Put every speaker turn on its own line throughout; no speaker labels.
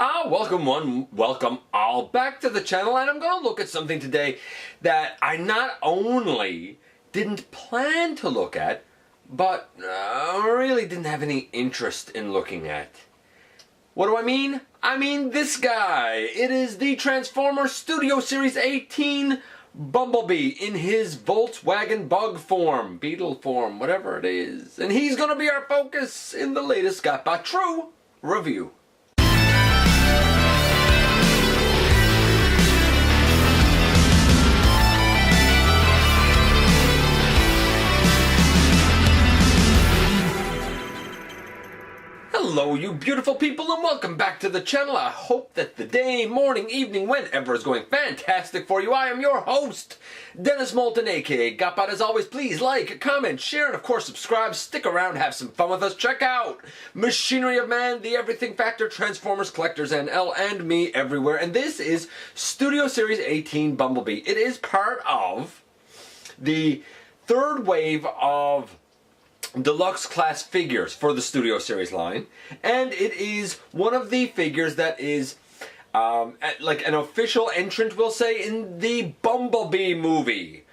Welcome all back to the channel, and I'm going to look at something today that I not only didn't plan to look at, but really didn't have any interest in looking at. What do I mean? I mean this guy. It is the Transformers Studio Series 18 Bumblebee in his Volkswagen bug form, beetle form, whatever it is. And he's going to be our focus in the latest GotBot True review. Hello you beautiful people, and welcome back to the channel. I hope that the day, morning, evening, whenever is going fantastic for you. I am your host, Dennis Moulton, aka GotBot. As always, please like, comment, share, and of course subscribe. Stick around, have some fun with us. Check out Machinery of Man, The Everything Factor, Transformers, Collectors, NL, and me everywhere. And this is Studio Series 18 Bumblebee. It is part of the third wave of deluxe class figures for the Studio Series line, and it is one of the figures that is like an official entrant, we'll say, in the Bumblebee movie.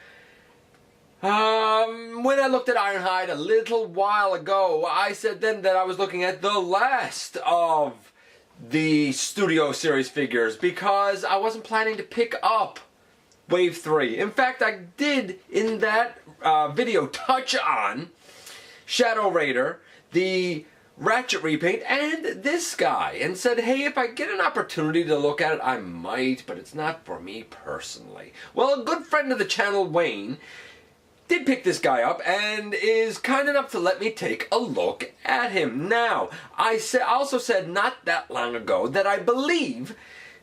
When I looked at Ironhide a little while ago, I said then that I was looking at the last of the Studio Series figures because I wasn't planning to pick up Wave 3. In fact, I did in that video touch on Shadow Raider, the Ratchet repaint, and this guy, and said, hey, if I get an opportunity to look at it, I might, but it's not for me personally. Well, a good friend of the channel, Wayne, did pick this guy up and is kind enough to let me take a look at him. Now, I also said not that long ago that I believe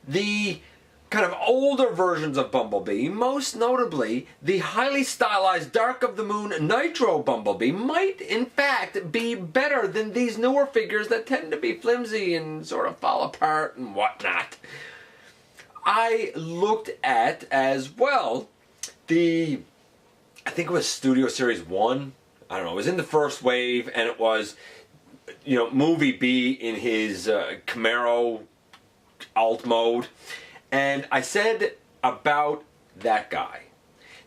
the kind of older versions of Bumblebee, most notably the highly stylized Dark of the Moon Nitro Bumblebee, might in fact be better than these newer figures that tend to be flimsy and sort of fall apart and whatnot. I looked at as well I think it was Studio Series 1, I don't know, it was in the first wave, and it was, you know, Movie B in his Camaro alt mode. And I said about that guy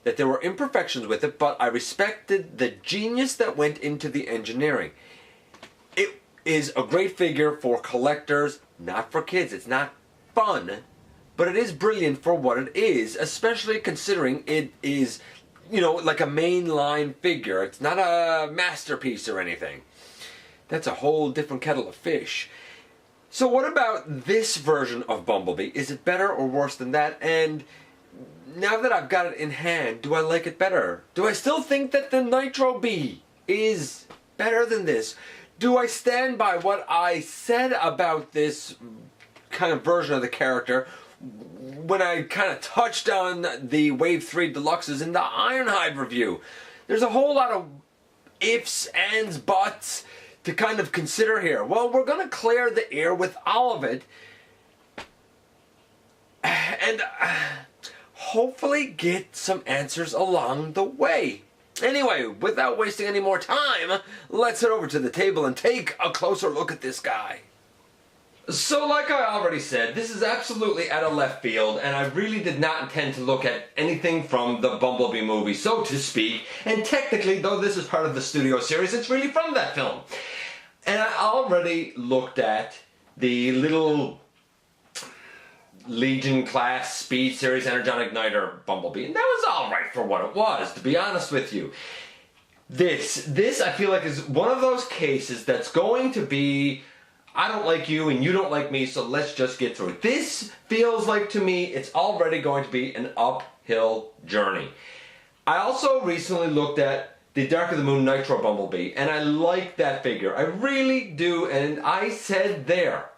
that there were imperfections with it, but I respected the genius that went into the engineering. It is a great figure for collectors, not for kids. It's not fun, but it is brilliant for what it is, especially considering it is, you know, like a mainline figure. It's not a masterpiece or anything. That's a whole different kettle of fish. So what about this version of Bumblebee? Is it better or worse than that? And now that I've got it in hand, do I like it better? Do I still think that the Nitro Bee is better than this? Do I stand by what I said about this kind of version of the character when I kind of touched on the Wave 3 Deluxes in the Ironhide review? There's a whole lot of ifs, ands, buts to kind of consider here. Well, we're going to clear the air with all of it and hopefully get some answers along the way. Anyway, without wasting any more time, let's head over to the table and take a closer look at this guy. So like I already said, this is absolutely out of left field, and I really did not intend to look at anything from the Bumblebee movie, so to speak. And technically, though this is part of the Studio Series, it's really from that film. And I already looked at the little Legion class Speed Series Energon Igniter Bumblebee, and that was alright for what it was, to be honest with you. This I feel like is one of those cases that's going to be, I don't like you and you don't like me, so let's just get through it. This feels like, to me, it's already going to be an uphill journey. I also recently looked at the Dark of the Moon Nitro Bumblebee, and I like that figure. I really do, and I said there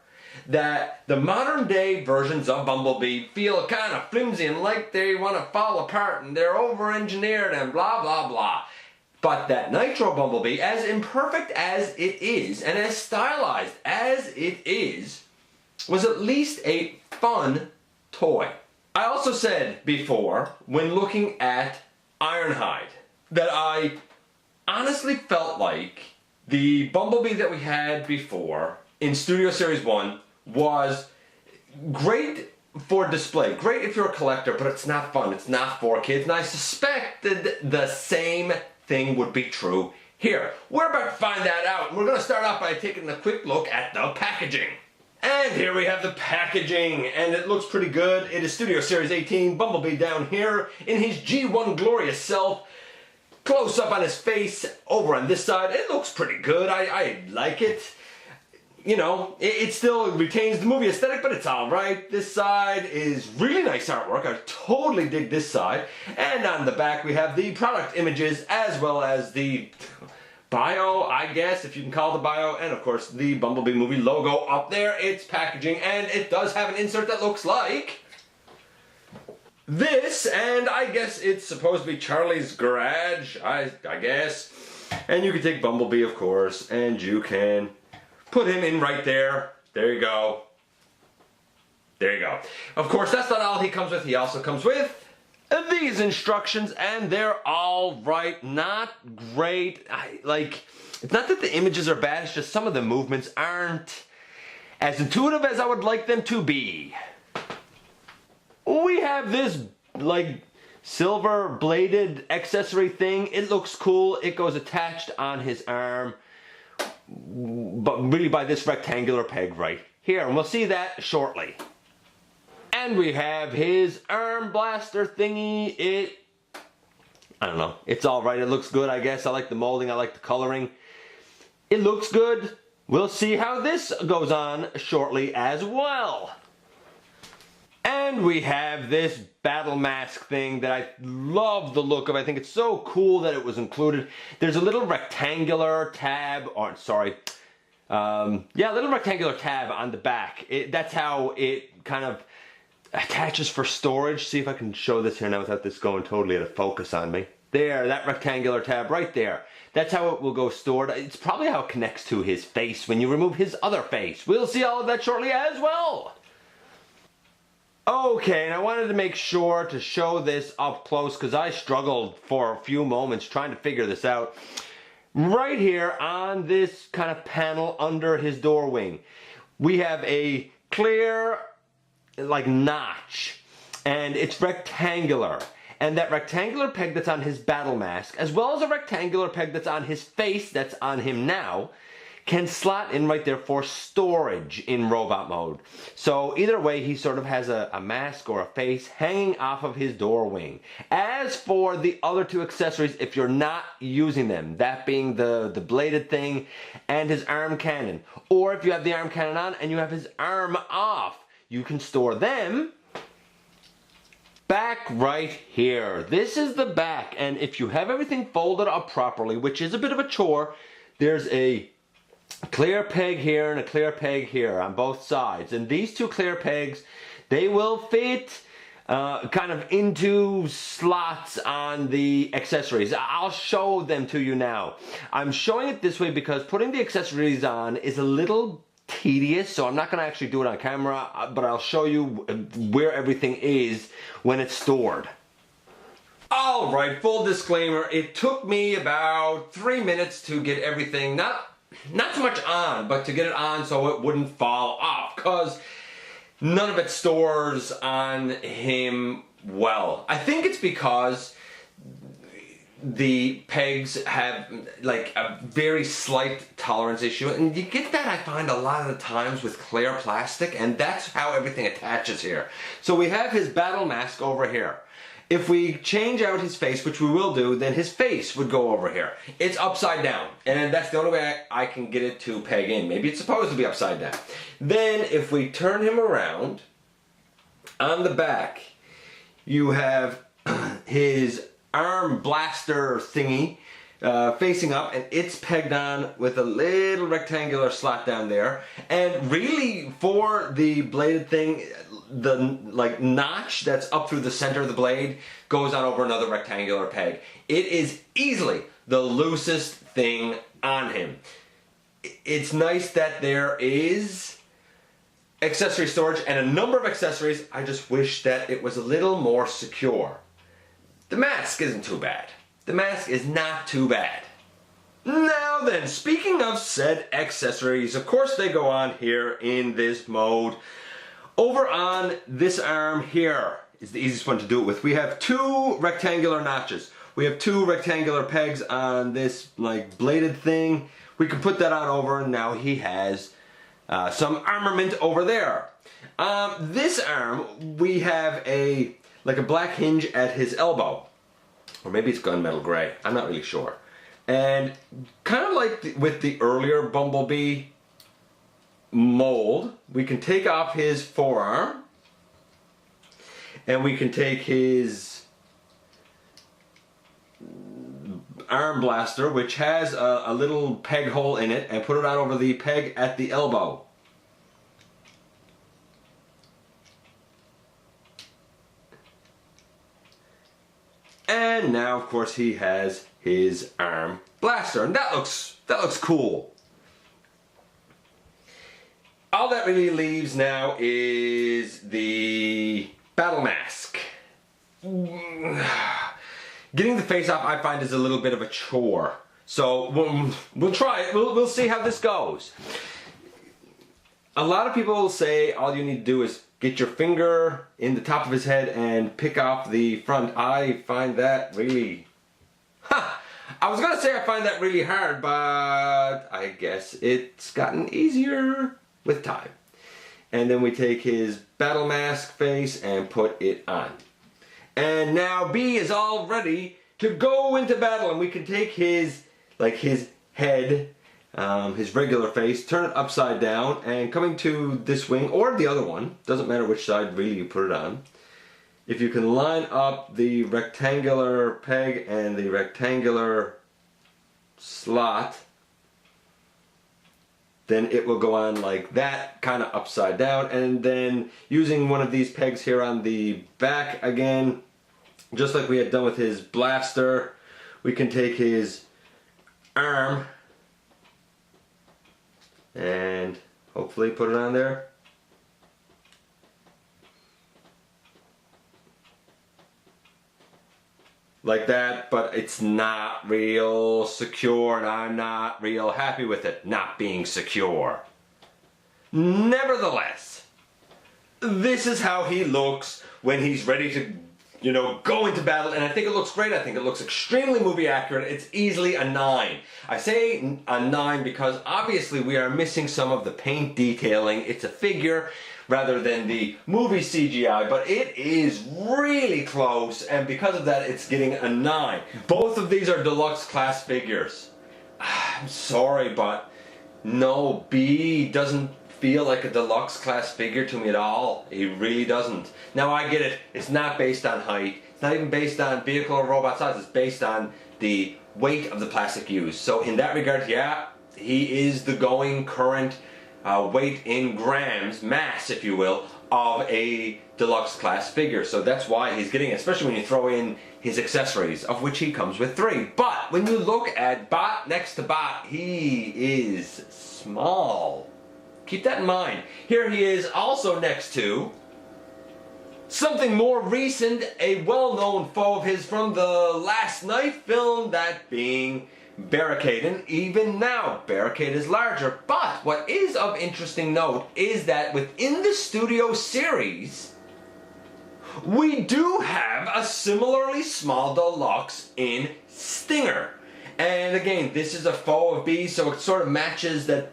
that the modern day versions of Bumblebee feel kind of flimsy and like they want to fall apart and they're over-engineered and blah blah blah. But that Nitro Bumblebee, as imperfect as it is, and as stylized as it is, was at least a fun toy. I also said before, when looking at Ironhide, that I honestly felt like the Bumblebee that we had before in Studio Series 1 was great for display, great if you're a collector, but it's not fun. It's not for kids, and I suspected the same thing would be true here. We're about to find that out. We're going to start off by taking a quick look at the packaging. And here we have the packaging, and it looks pretty good. It is Studio Series 18, Bumblebee down here in his G1 glorious self. Close up on his face over on this side. It looks pretty good. I like it. You know, it still retains the movie aesthetic, but it's alright. This side is really nice artwork. I totally dig this side. And on the back we have the product images as well as the bio, I guess, if you can call it the bio, and of course the Bumblebee movie logo up there. It's packaging, and it does have an insert that looks like this, and I guess it's supposed to be Charlie's Garage, I guess. And you can take Bumblebee, of course, and you can put him in right there. There you go. There you go. Of course, that's not all he comes with. He also comes with these instructions, and they're all right, not great. It's not that the images are bad, it's just some of the movements aren't as intuitive as I would like them to be. We have this, silver bladed accessory thing. It looks cool. It goes attached on his arm, but really by this rectangular peg right here, and we'll see that shortly. And we have his arm blaster thingy. I don't know, it's alright, it looks good, I guess. I like the molding, I like the coloring. It looks good. We'll see how this goes on shortly as well. And we have this battle mask thing that I love the look of. I think it's so cool that it was included. There's a little rectangular tab, little rectangular tab on the back. That's how it kind of attaches for storage. See if I can show this here now without this going totally out of focus on me. There, that rectangular tab right there. That's how it will go stored. It's probably how it connects to his face when you remove his other face. We'll see all of that shortly as well. Okay, and I wanted to make sure to show this up close because I struggled for a few moments trying to figure this out. Right here on this kind of panel under his door wing, we have a clear notch, and it's rectangular, and that rectangular peg that's on his battle mask, as well as a rectangular peg that's on his face that's on him now, can slot in right there for storage in robot mode. So either way, he sort of has a mask or a face hanging off of his door wing. As for the other two accessories, if you're not using them, that being the bladed thing and his arm cannon, or if you have the arm cannon on and you have his arm off, you can store them back right here. This is the back, and if you have everything folded up properly, which is a bit of a chore, there's a clear peg here and a clear peg here on both sides, and these two clear pegs, they will fit kind of into slots on the accessories. I'll show them to you now. I'm showing it this way because putting the accessories on is a little tedious, so I'm not going to actually do it on camera, but I'll show you where everything is when it's stored. Alright, full disclaimer, it took me about 3 minutes to get everything, not so much on, but to get it on so it wouldn't fall off, because none of it stores on him well. I think it's because the pegs have a very slight tolerance issue, and you get that, I find, a lot of the times with clear plastic, and that's how everything attaches here. So we have his battle mask over here. If we change out his face, which we will do, then his face would go over here. It's upside down, and that's the only way I can get it to peg in. Maybe it's supposed to be upside down. Then if we turn him around, on the back, you have his arm blaster thingy facing up, and it's pegged on with a little rectangular slot down there. And really, for the bladed thing, the notch that's up through the center of the blade goes on over another rectangular peg. It is easily the loosest thing on him. It's nice that there is accessory storage and a number of accessories. I just wish that it was a little more secure. The mask isn't too bad. The mask is not too bad. Now then, speaking of said accessories, of course they go on here in this mode. Over on this arm here is the easiest one to do it with. We have two rectangular notches. We have two rectangular pegs on this like bladed thing. We can put that on over, and now he has some armament over there. This arm, we have like a black hinge at his elbow. Or maybe it's gunmetal gray, I'm not really sure. And kind of like with the earlier Bumblebee mold, we can take off his forearm, and we can take his arm blaster, which has a little peg hole in it, and put it on over the peg at the elbow. And now, of course, he has his arm blaster, and that looks cool. All that really leaves now is the battle mask. Getting the face off, I find, is a little bit of a chore. So we'll try it. We'll see how this goes. A lot of people say all you need to do is get your finger in the top of his head and pick off the front. I find that really... I was going to say I find that really hard, but I guess it's gotten easier with time. And then we take his battle mask face and put it on. And now B is all ready to go into battle, and we can take his head, his regular face, turn it upside down, and coming to this wing, or the other one, doesn't matter which side really you put it on, if you can line up the rectangular peg and the rectangular slot, then it will go on like that, kind of upside down. And then using one of these pegs here on the back again, just like we had done with his blaster, we can take his arm and hopefully put it on there. Like that, but it's not real secure, and I'm not real happy with it not being secure. Nevertheless, this is how he looks when he's ready to, you know, go into battle, and I think it looks great. I think it looks extremely movie accurate. It's easily a 9. I say a 9 because obviously we are missing some of the paint detailing. It's a figure rather than the movie CGI, but it is really close, and because of that it's getting a 9. Both of these are deluxe class figures. I'm sorry, but no, B doesn't feel like a deluxe class figure to me at all. It really doesn't. Now I get it, it's not based on height, it's not even based on vehicle or robot size, it's based on the weight of the plastic used. So in that regard, yeah, he is the going current weight in grams, mass if you will, of a deluxe class figure. So that's why he's getting it, especially when you throw in his accessories, of which he comes with 3. But when you look at Bot next to Bot, he is small. Keep that in mind. Here he is also next to something more recent, a well-known foe of his from the Last Night film, that being Barricade. And even now, Barricade is larger. But what is of interesting note is that within the studio series, we do have a similarly small deluxe in Stinger. And again, this is a foe of B, so it sort of matches that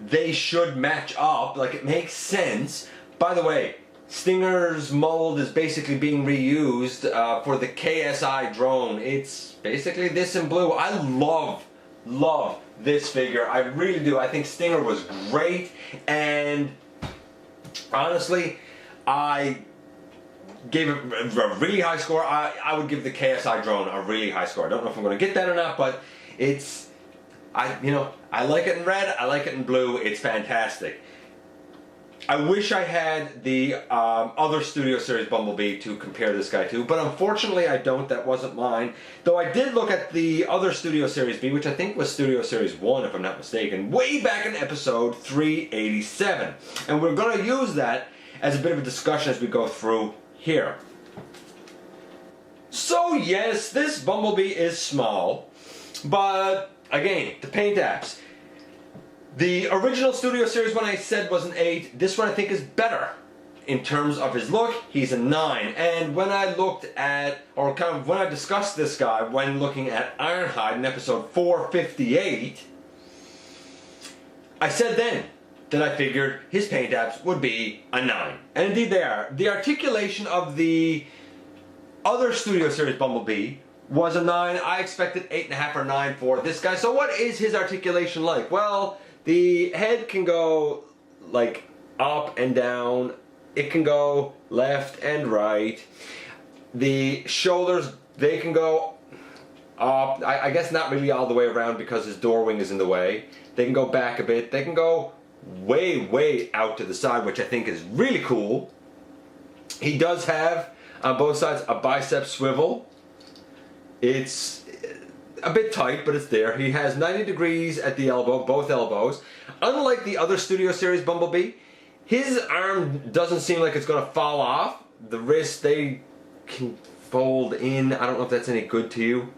they should match up, like it makes sense. By the way, Stinger's mold is basically being reused for the KSI drone. It's basically this in blue. I love this figure. I really do. I think Stinger was great, and honestly, I gave it a really high score. I would give the KSI drone a really high score. I don't know if I'm going to get that or not, but it's, I like it in red, I like it in blue, it's fantastic. I wish I had the other Studio Series Bumblebee to compare this guy to, but unfortunately I don't. That wasn't mine. Though I did look at the other Studio Series B, which I think was Studio Series 1 if I'm not mistaken, way back in episode 387. And we're going to use that as a bit of a discussion as we go through here. So yes, this Bumblebee is small, but again, the paint apps. The original Studio Series one I said was an 8. This one I think is better. in terms of his look, he's a 9. And when I looked at, or kind of when I discussed this guy when looking at Ironhide in episode 458, I said then that I figured his paint apps would be a 9. And indeed they are. The articulation of the other Studio Series Bumblebee was a 9. I expected 8.5 or 9 for this guy. So what is his articulation like? Well, the head can go like up and down. It can go left and right. The shoulders, they can go up. I guess not really all the way around because his door wing is in the way. They can go back a bit. They can go way out to the side, which I think is really cool. He does have on both sides a bicep swivel. It's a bit tight, but it's there. He has 90 degrees at the elbow, both elbows. Unlike the other Studio Series Bumblebee, his arm doesn't seem like it's going to fall off. The wrists, they can fold in. I don't know if that's any good to you.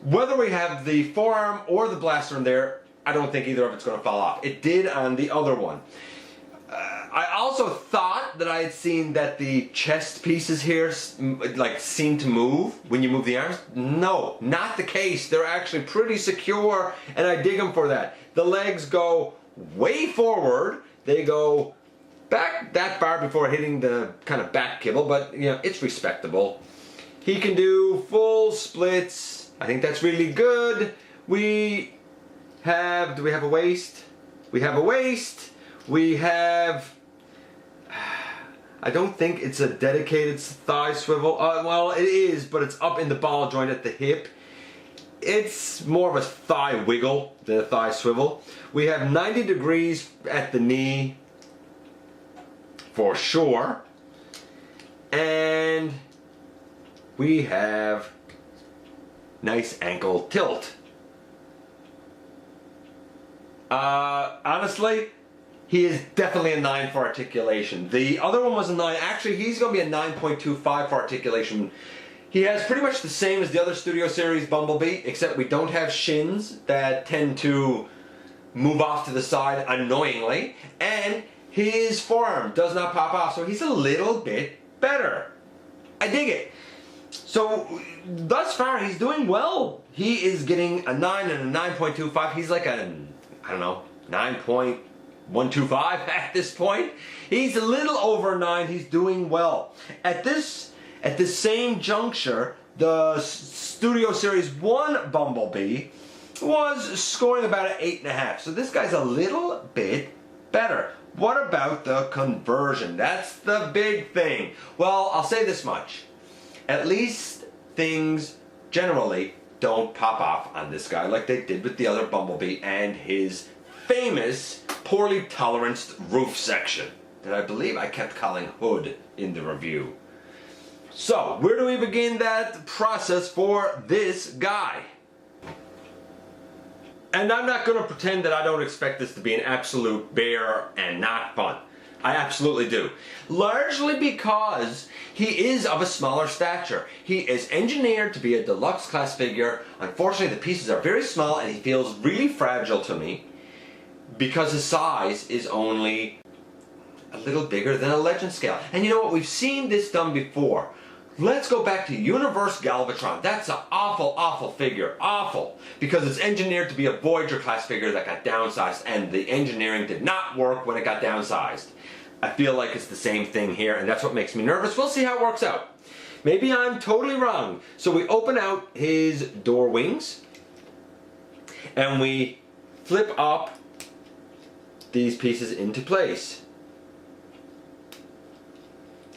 Whether we have the forearm or the blaster in there, I don't think either of it's going to fall off. It did on the other one. I also thought that I had seen that the chest pieces here like seem to move when you move the arms. No, not the case. They're actually pretty secure, and I dig them for that. The legs go way forward. They go back that far before hitting the kind of back kibble, but you know, it's respectable. He can do full splits. I think that's really good. Do we have a waist? We have a waist. We have, I don't think it's a dedicated thigh swivel. Well, it is, but it's up in the ball joint at the hip. It's more of a thigh wiggle than a thigh swivel. We have 90 degrees at the knee, for sure. And we have nice ankle tilt. Honestly, he is definitely a 9 for articulation. The other one was a 9. Actually, he's going to be a 9.25 for articulation. He has pretty much the same as the other Studio Series Bumblebee, except we don't have shins that tend to move off to the side annoyingly. And his forearm does not pop off, so he's a little bit better. I dig it. So, thus far, he's doing well. He is getting a 9 and a 9.25. He's like a, I don't know, 9.125 at this point. He's a little over 9. He's doing well. At this same juncture, the Studio Series 1 Bumblebee was scoring about an 8.5. So this guy's a little bit better. What about the conversion? That's the big thing. Well, I'll say this much. At least things generally don't pop off on this guy like they did with the other Bumblebee and his famous poorly toleranced roof section that I believe I kept calling hood in the review. So, where do we begin that process for this guy? And I'm not going to pretend that I don't expect this to be an absolute bear and not fun. I absolutely do. Largely because he is of a smaller stature. He is engineered to be a deluxe class figure. Unfortunately, the pieces are very small and he feels really fragile to me because his size is only a little bigger than a legend scale. And you know what? We've seen this done before. Let's go back to Universe Galvatron. That's an awful figure. Awful. Because it's engineered to be a Voyager class figure that got downsized, and the engineering did not work when it got downsized. I feel like it's the same thing here, and that's what makes me nervous. We'll see how it works out. Maybe I'm totally wrong. So we open out his door wings, and we flip up these pieces into place.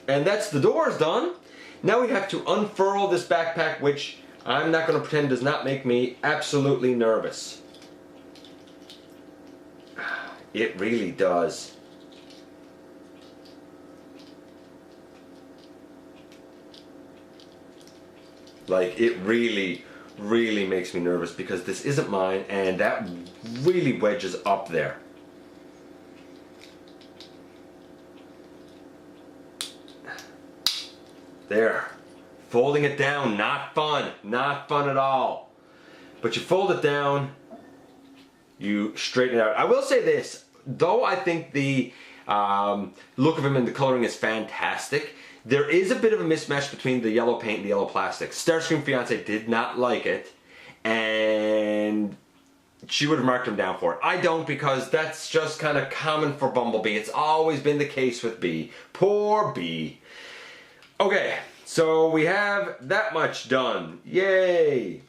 And that's the doors done. Now we have to unfurl this backpack, which I'm not going to pretend does not make me absolutely nervous. It really does. Like, it really makes me nervous because this isn't mine, and that really wedges up there. There. Folding it down, not fun. Not fun at all. But you fold it down, you straighten it out. I will say this, though I think the Look of him and the coloring is fantastic. There is a bit of a mismatch between the yellow paint and the yellow plastic. Starscream Fiance did not like it, and she would have marked him down for it. I don't, because that's just kind of common for Bumblebee. It's always been the case with Bee. Poor Bee. Okay, so we have that much done. Yay!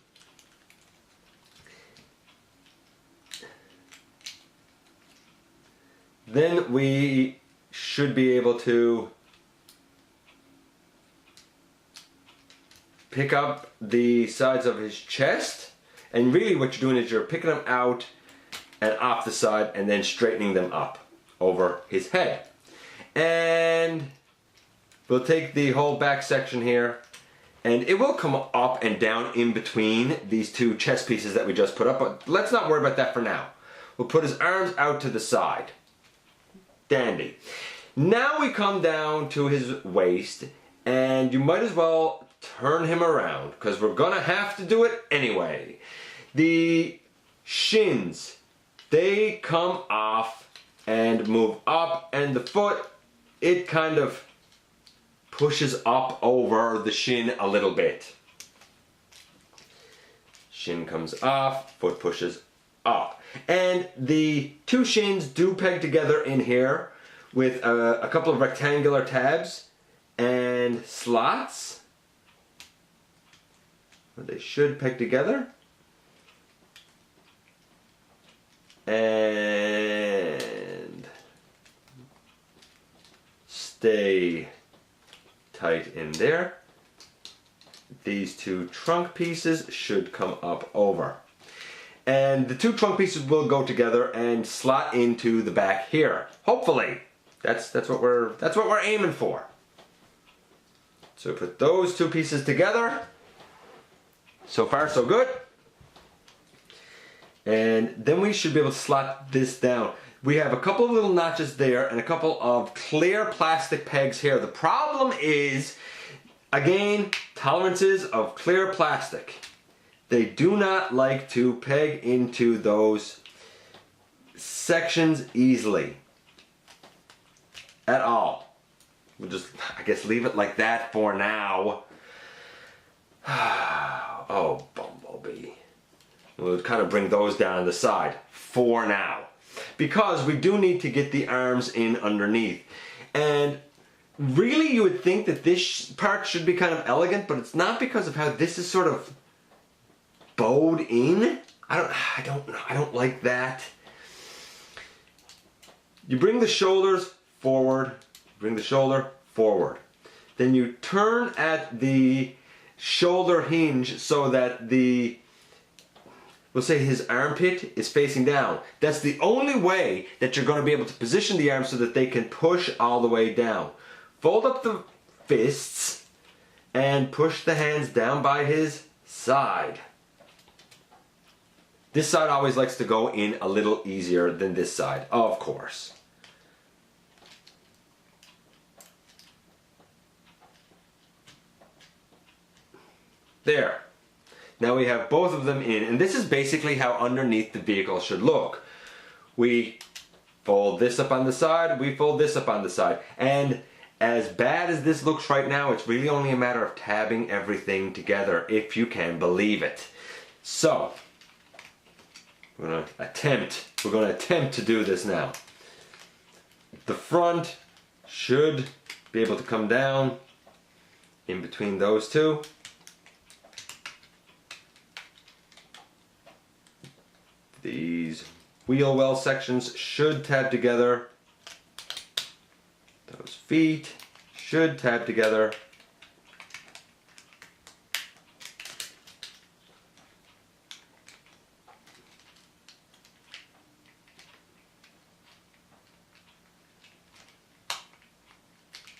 Then we should be able to pick up the sides of his chest, and really what you're doing is you're picking them out and off the side and then straightening them up over his head. And we'll take the whole back section here, and it will come up and down in between these two chest pieces that we just put up, but let's not worry about that for now. We'll put his arms out to the side. Dandy. Now we come down to his waist, and you might as well turn him around, because we're gonna have to do it anyway. The shins, they come off and move up, and the foot, it kind of pushes up over the shin a little bit. Shin comes off, foot pushes up. And the two shins do peg together in here with a couple of rectangular tabs and slots. They should peg together. And stay tight in there. These two trunk pieces should come up over. And the two trunk pieces will go together and slot into the back here. Hopefully. That's what we're aiming for. So put those two pieces together. So far so good. And then we should be able to slot this down. We have a couple of little notches there and a couple of clear plastic pegs here. The problem is, again, tolerances of clear plastic. They do not like to peg into those sections easily. At all. We'll just, I guess, leave it like that for now. Oh, Bumblebee. We'll kind of bring those down on the side for now. Because we do need to get the arms in underneath. And really you would think that this part should be kind of elegant, but it's not, because of how this is sort of bowed in. I don't like that. You bring the shoulders forward, bring the shoulder forward. Then you turn at the shoulder hinge so that we'll say his armpit is facing down. That's the only way that you're going to be able to position the arms so that they can push all the way down. Fold up the fists and push the hands down by his side. This side always likes to go in a little easier than this side, of course. There. Now we have both of them in, and this is basically how underneath the vehicle should look. We fold this up on the side, we fold this up on the side. And as bad as this looks right now, it's really only a matter of tabbing everything together, if you can believe it. So, we're going to attempt to do this now. The front should be able to come down in between those two. These wheel well sections should tab together. Those feet should tab together.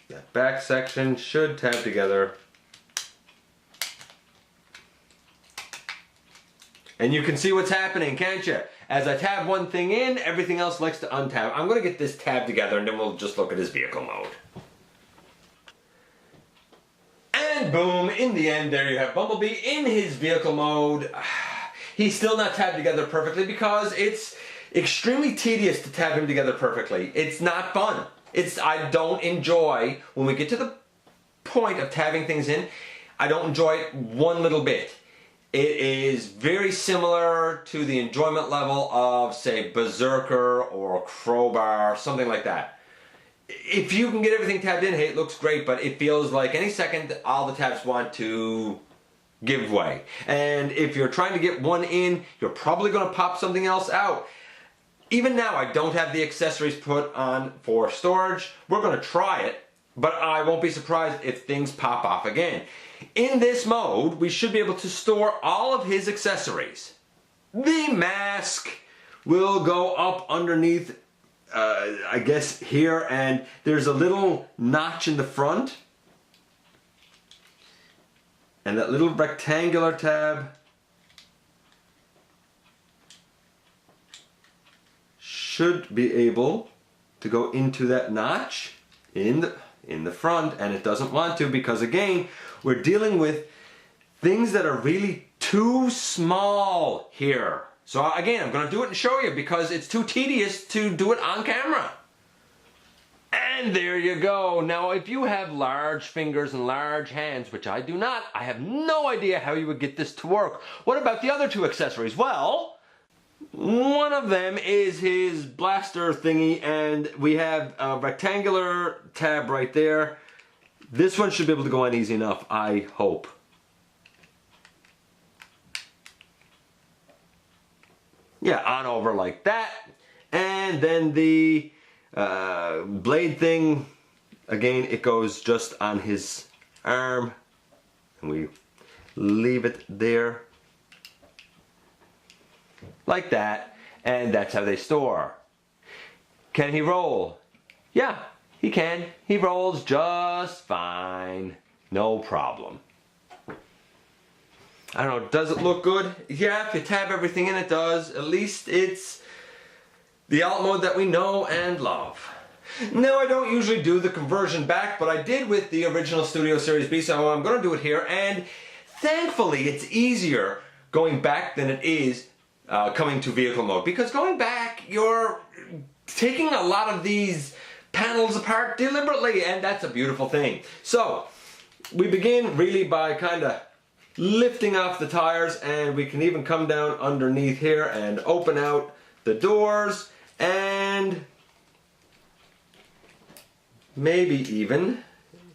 That back section should tab together. And you can see what's happening, can't you? As I tab one thing in, everything else likes to untab. I'm going to get this tab together and then we'll just look at his vehicle mode. And boom, in the end there you have Bumblebee in his vehicle mode. He's still not tabbed together perfectly because it's extremely tedious to tab them together perfectly. It's not fun. I don't enjoy, when we get to the point of tabbing things in, I don't enjoy it one little bit. It is very similar to the enjoyment level of, say, Berserker or Crowbar, something like that. If you can get everything tabbed in, hey, it looks great, but it feels like any second all the tabs want to give way. And if you're trying to get one in, you're probably going to pop something else out. Even now, I don't have the accessories put on for storage. We're going to try it, but I won't be surprised if things pop off again. In this mode, we should be able to store all of his accessories. The mask will go up underneath, I guess, here, and there's a little notch in the front. And that little rectangular tab should be able to go into that notch in the front, and it doesn't want to because, again, we're dealing with things that are really too small here. So again, I'm going to do it and show you because it's too tedious to do it on camera. And there you go. Now, if you have large fingers and large hands, which I do not, I have no idea how you would get this to work. What about the other two accessories? Well, one of them is his blaster thingy, and we have a rectangular tab right there. This one should be able to go on easy enough, I hope. Yeah, on over like that. And then the blade thing, again, it goes just on his arm, and we leave it there like that, and that's how they store. Can he roll? Yeah, he can. He rolls just fine, no problem. I don't know, does it look good? Yeah, if you tab everything in, it does. At least it's the alt mode that we know and love. Now, I don't usually do the conversion back, but I did with the original Studio Series B, so I'm going to do it here. And thankfully, it's easier going back than it is coming to vehicle mode. Because going back, you're taking a lot of these panels apart deliberately, and that's a beautiful thing. So, we begin really by kind of lifting off the tires, and we can even come down underneath here and open out the doors, and maybe even,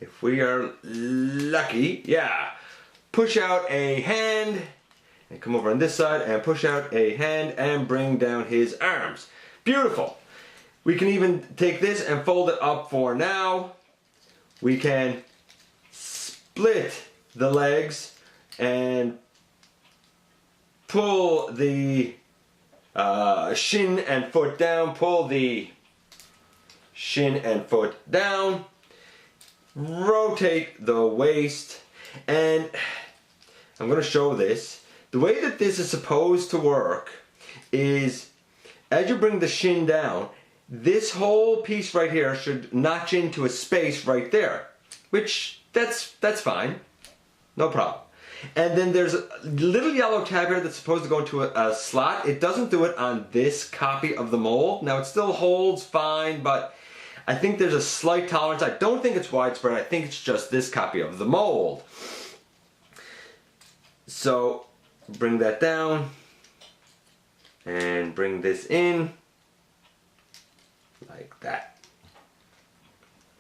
if we are lucky, yeah, push out a hand and come over on this side and push out a hand and bring down his arms. Beautiful. We can even take this and fold it up for now. We can split the legs and pull the shin and foot down, pull the shin and foot down, rotate the waist, and I'm going to show this. The way that this is supposed to work is, as you bring the shin down, this whole piece right here should notch into a space right there, which that's fine, no problem. And then there's a little yellow tab here that's supposed to go into a slot. It doesn't do it on this copy of the mold. Now, it still holds fine, but I think there's a slight tolerance. I don't think it's widespread. I think it's just this copy of the mold. So, bring that down and bring this in like that.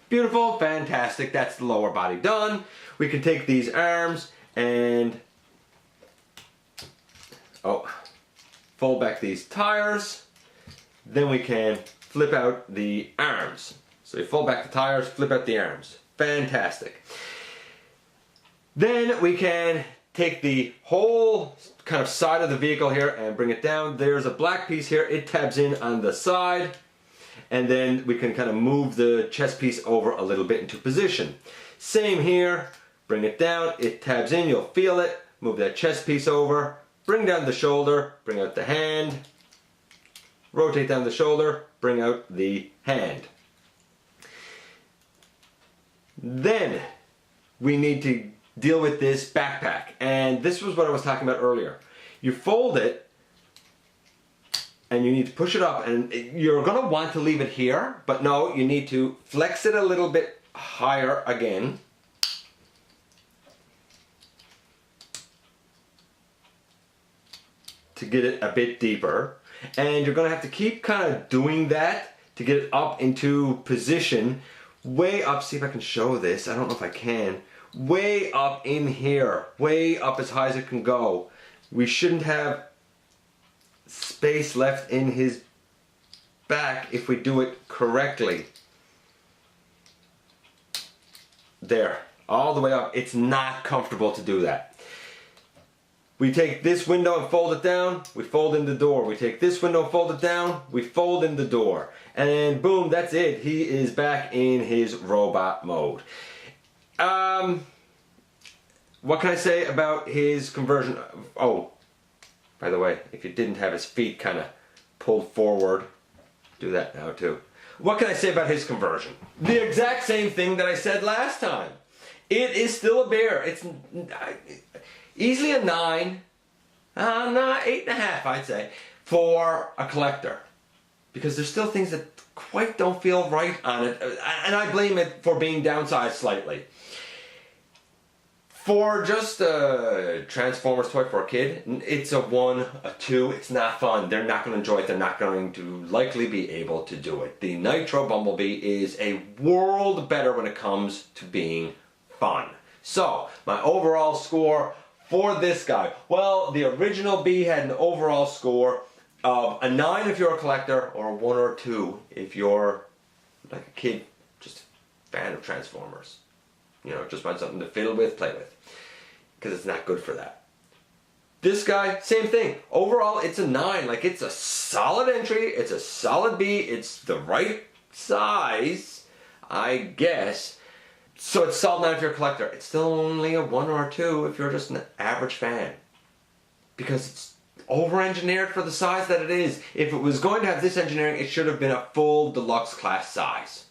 Beautiful, fantastic. That's the lower body done. We can take these arms and fold back these tires. Then we can flip out the arms. So you fold back the tires, flip out the arms. Fantastic. Then we can take the whole kind of side of the vehicle here and bring it down. There's a black piece here. It tabs in on the side. And then we can kind of move the chest piece over a little bit into position. Same here. Bring it down, it tabs in, you'll feel it. Move that chest piece over, bring down the shoulder, bring out the hand, rotate down the shoulder, bring out the hand. Then we need to deal with this backpack, and this was what I was talking about earlier. You fold it and you need to push it up, and you're going to want to leave it here, but no, you need to flex it a little bit higher again. To get it a bit deeper, and you're going to have to keep kind of doing that to get it up into position, way up. See if I can show this. I don't know if I can. Way up in here, way up as high as it can go. We shouldn't have space left in his back if we do it correctly. There, all the way up. It's not comfortable to do that. We take this window and fold it down, we fold in the door. We take this window and fold it down, we fold in the door. And boom, that's it. He is back in his robot mode. What can I say about his conversion? Oh, by the way, if you didn't have his feet kind of pulled forward, do that now too. What can I say about his conversion? The exact same thing that I said last time. It is still a bear. It's easily a 9, 8.5 I'd say, for a collector. Because there's still things that quite don't feel right on it, and I blame it for being downsized slightly. For just a Transformers toy for a kid, it's a 1, a 2, it's not fun. They're not going to enjoy it, they're not going to likely be able to do it. The Nitro Bumblebee is a world better when it comes to being fun. So, my overall score for this guy, well, the original Bee had an overall score of a 9 if you're a collector, or a 1 or a 2 if you're like a kid, just a fan of Transformers. You know, just want something to fiddle with, play with, because it's not good for that. This guy, same thing. Overall, it's a 9. Like, it's a solid entry, it's a solid Bee, it's the right size, I guess. So it's solid 9 if you're a collector. It's still only a 1 or a 2 if you're just an average fan. Because it's over-engineered for the size that it is. If it was going to have this engineering, it should have been a full deluxe class size.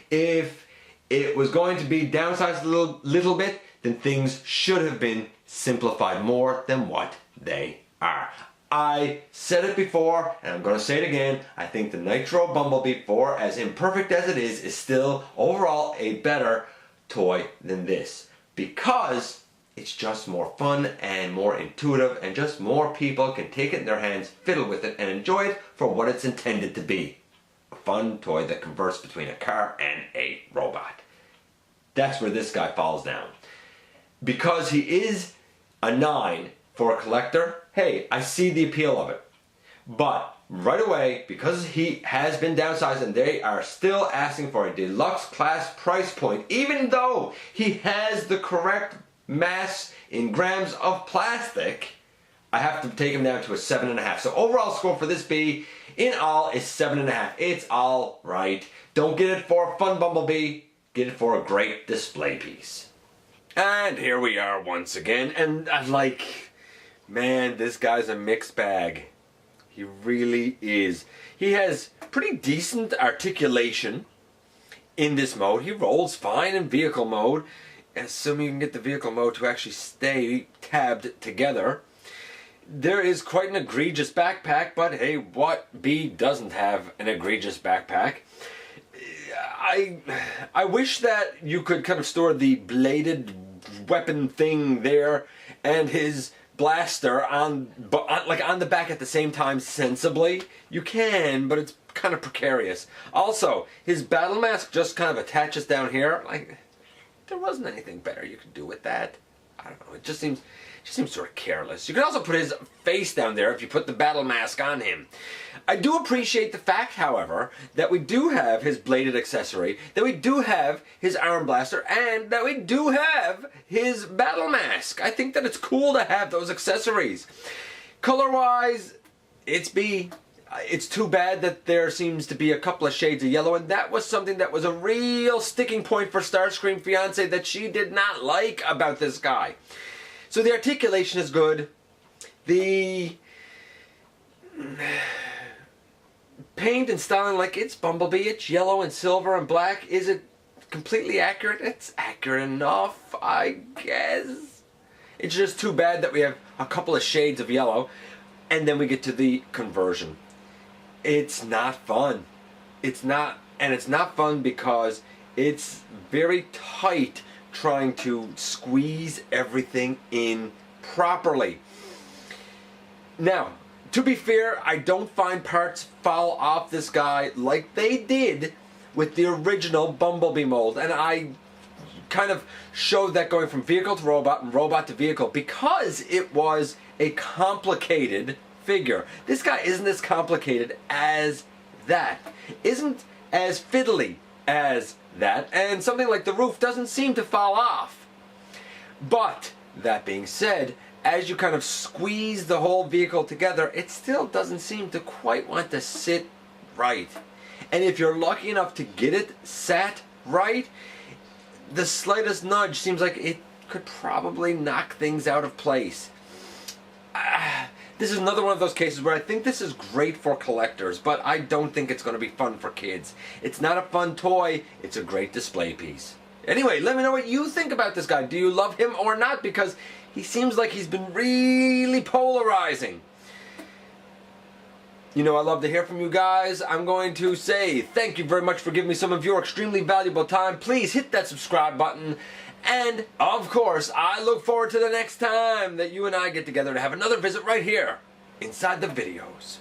If it was going to be downsized a little bit, then things should have been simplified more than what they are. I said it before, and I'm going to say it again, I think the Nitro Bumblebee, for as imperfect as it is still overall a better toy than this. Because it's just more fun and more intuitive, and just more people can take it in their hands, fiddle with it, and enjoy it for what it's intended to be. A fun toy that converts between a car and a robot. That's where this guy falls down. Because he is a 9 for a collector, hey, I see the appeal of it. But right away, because he has been downsized and they are still asking for a deluxe class price point, even though he has the correct mass in grams of plastic, I have to take him down to a 7.5. So overall score for this Bee in all is 7.5. It's all right. Don't get it for a fun Bumblebee, get it for a great display piece. And here we are once again, and I'm like, man, this guy's a mixed bag. He really is. He has pretty decent articulation in this mode. He rolls fine in vehicle mode, assuming you can get the vehicle mode to actually stay tabbed together. There is quite an egregious backpack, but hey, what Bee doesn't have an egregious backpack? I wish that you could kind of store the bladed weapon thing there and his blaster on the back at the same time sensibly. You can, but it's kind of precarious. Also, his battle mask just kind of attaches down here. Like, there wasn't anything better you could do with that. I don't know, it just seems sort of careless. You could also put his face down there if you put the battle mask on him. I do appreciate the fact, however, that we do have his bladed accessory, that we do have his arm blaster, and that we do have his battle mask. I think that it's cool to have those accessories. Color-wise, it's Bee. It's too bad that there seems to be a couple of shades of yellow, and that was something that was a real sticking point for Starscream Fiance that she did not like about this guy. So the articulation is good. The paint and styling, like, it's Bumblebee, it's yellow and silver and black. Is it completely accurate? It's accurate enough, I guess. It's just too bad that we have a couple of shades of yellow. And then we get to the conversion. It's not fun. It's not fun because it's very tight trying to squeeze everything in properly. Now, to be fair, I don't find parts fall off this guy like they did with the original Bumblebee mold, and I kind of showed that going from vehicle to robot and robot to vehicle because it was a complicated figure. This guy isn't as complicated as that, isn't as fiddly as that, and something like the roof doesn't seem to fall off. But that being said, as you kind of squeeze the whole vehicle together, it still doesn't seem to quite want to sit right. And if you're lucky enough to get it sat right, the slightest nudge seems like it could probably knock things out of place. This is another one of those cases where I think this is great for collectors, but I don't think it's going to be fun for kids. It's not a fun toy, it's a great display piece. Anyway, let me know what you think about this guy. Do you love him or not? Because he seems like he's been really polarizing. You know, I love to hear from you guys. I'm going to say thank you very much for giving me some of your extremely valuable time. Please hit that subscribe button. And, of course, I look forward to the next time that you and I get together to have another visit right here inside the videos.